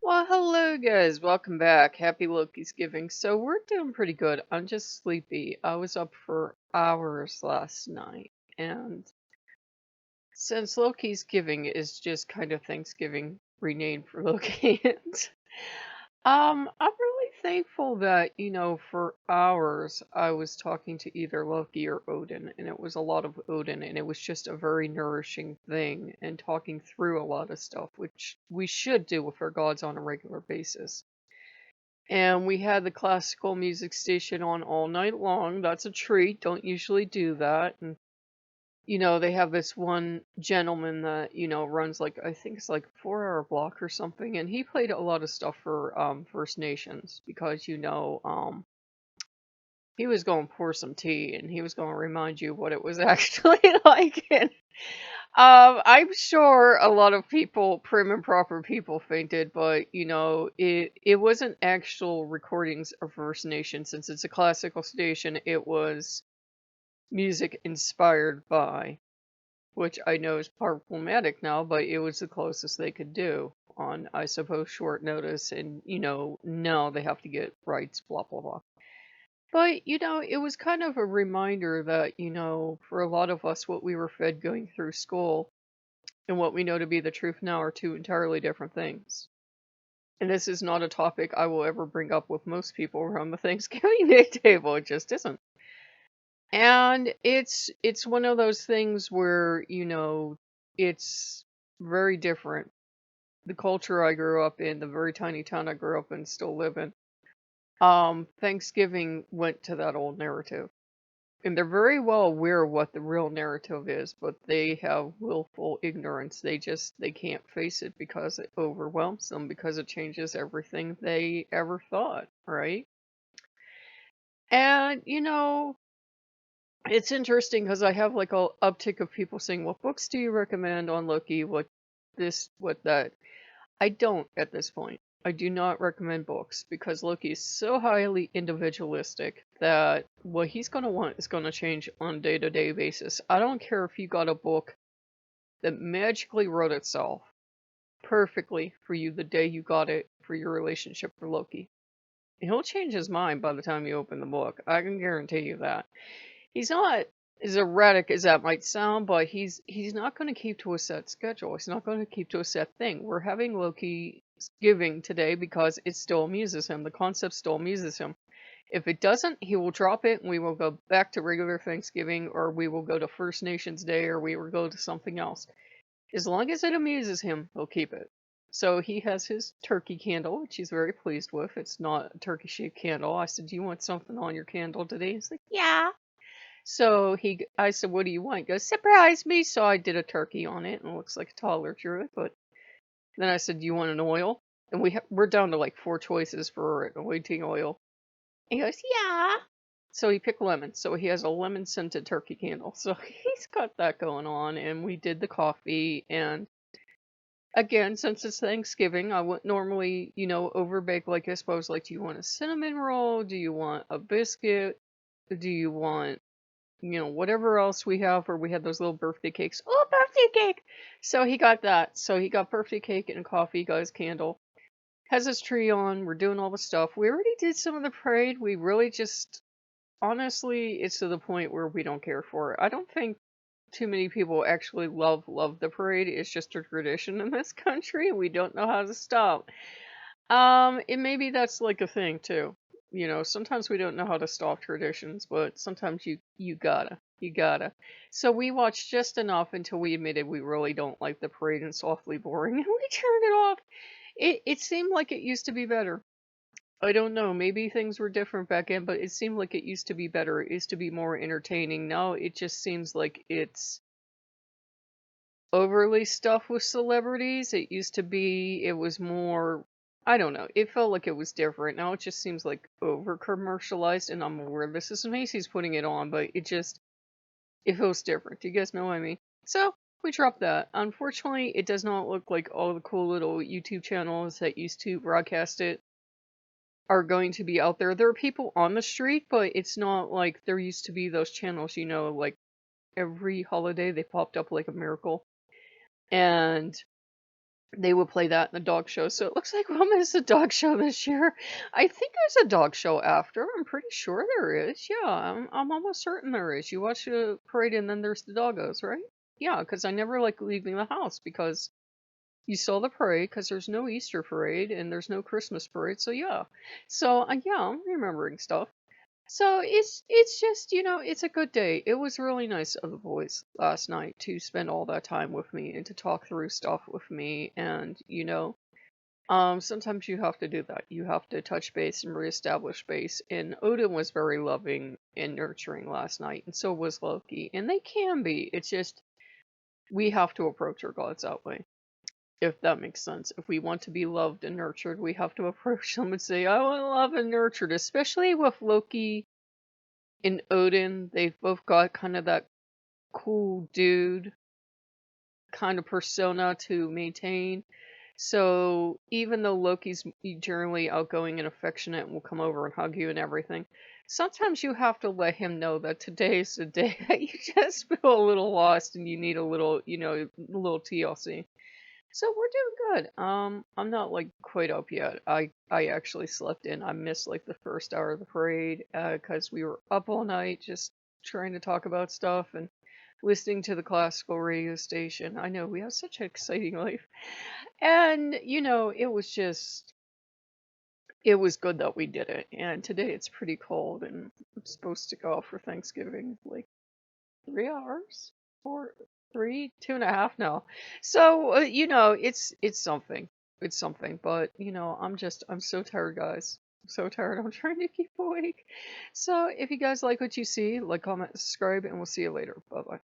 Well, hello guys, welcome back. Happy Lokisgiving. So we're doing pretty good. I'm just sleepy. I was up for hours last night, and since Loki's Giving is just kind of Thanksgiving renamed for Lokians, I'm really thankful that, for hours I was talking to either Loki or Odin, and it was a lot of Odin, and it was just a very nourishing thing, and talking through a lot of stuff, which we should do with our gods on a regular basis. And we had the classical music station on all night long. That's a treat. Don't usually do that. And they have this one gentleman that, runs like I think it's like a 4 hour block or something, and he played a lot of stuff for First Nations because he was going to pour some tea and he was going to remind you what it was actually like. And I'm sure a lot of people, prim and proper people, fainted, but it wasn't actual recordings of First Nation since it's a classical station. It was music inspired by, which I know is problematic now, but it was the closest they could do on, I suppose, short notice. And now they have to get rights, blah blah blah. But it was kind of a reminder that for a lot of us, what we were fed going through school and what we know to be the truth now are two entirely different things. And this is not a topic I will ever bring up with most people around the Thanksgiving Day table. It just isn't. And it's one of those things where, it's very different. The culture I grew up in, the very tiny town I grew up in, still live in. Thanksgiving went to that old narrative. And they're very well aware of what the real narrative is, but they have willful ignorance. They can't face it because it overwhelms them, because it changes everything they ever thought, right? And it's interesting because I have like a uptick of people saying, "What books do you recommend on Loki? What this, what that?" I don't at this point. I do not recommend books because Loki is so highly individualistic that what he's going to want is going to change on a day-to-day basis. I don't care if you got a book that magically wrote itself perfectly for you the day you got it for your relationship with Loki. He'll change his mind by the time you open the book. I can guarantee you that. He's not as erratic as that might sound, but he's not going to keep to a set schedule. He's not going to keep to a set thing. We're having Loki giving today because it still amuses him. The concept still amuses him. If it doesn't, he will drop it and we will go back to regular Thanksgiving, or we will go to First Nations Day, or we will go to something else. As long as it amuses him, he'll keep it. So he has his turkey candle, which he's very pleased with. It's not a turkey-shaped candle. I said, "Do you want something on your candle today?" He's like, "Yeah." So I said, "What do you want?" He goes, "Surprise me." So I did a turkey on it, and it looks like a toddler drew it. But then I said, "Do you want an oil?" And we're down to like 4 choices for an anointing oil. He goes, "Yeah." So he picked lemon. So he has a lemon scented turkey candle. So he's got that going on, and we did the coffee. And again, since it's Thanksgiving, I wouldn't normally, overbake like I suppose. Like, do you want a cinnamon roll? Do you want a biscuit? Do you want whatever else we have, or we had those little birthday cakes. Oh, birthday cake! So he got that. So he got birthday cake and coffee, got his candle, has his tree on. We're doing all the stuff. We already did some of the parade. We really just, honestly, it's to the point where we don't care for it. I don't think too many people actually love the parade. It's just a tradition in this country. We don't know how to stop. And maybe that's like a thing too. Sometimes we don't know how to stop traditions, but sometimes you gotta. You gotta. So we watched just enough until we admitted we really don't like the parade and softly boring, and we turned it off. It seemed like it used to be better. I don't know, maybe things were different back then, but it seemed like it used to be better. It used to be more entertaining. Now it just seems like it's overly stuffed with celebrities. It was more, I don't know, it felt like it was different. Now it just seems like over commercialized, and I'm aware this is Macy's putting it on, but it feels different. Do you guys know what I mean? So we dropped that. Unfortunately, it does not look like all the cool little YouTube channels that used to broadcast it are going to be out there. There are people on the street, but it's not like there used to be those channels, like every holiday they popped up like a miracle. And They would play that in the dog show, so it looks like we'll miss a dog show this year. I think there's a dog show after. I'm pretty sure there is. Yeah, I'm almost certain there is. You watch the parade and then there's the doggos, right? Yeah, because I never like leaving the house because you saw the parade because there's no Easter parade and there's no Christmas parade. So yeah, yeah, I'm remembering stuff. So it's just, it's a good day. It was really nice of the boys last night to spend all that time with me and to talk through stuff with me. And, sometimes you have to do that. You have to touch base and reestablish base. And Odin was very loving and nurturing last night, and so was Loki. And they can be. It's just we have to approach our gods that way, if that makes sense. If we want to be loved and nurtured, we have to approach them and say, I want love and nurtured, especially with Loki and Odin. They've both got kind of that cool dude kind of persona to maintain. So even though Loki's generally outgoing and affectionate and will come over and hug you and everything, sometimes you have to let him know that today is the day that you just feel a little lost and you need a little, a little TLC. So we're doing good. I'm not like quite up yet. I actually slept in. I missed like the first hour of the parade because we were up all night just trying to talk about stuff and listening to the classical radio station. I know we have such an exciting life. And it was good that we did it. And today it's pretty cold and I'm supposed to go out for Thanksgiving like 3 hours, four, three, 2.5 now. So it's something. It's something. But I'm so tired, guys. I'm so tired. I'm trying to keep awake. So if you guys like what you see, like, comment, subscribe, and we'll see you later. Bye bye.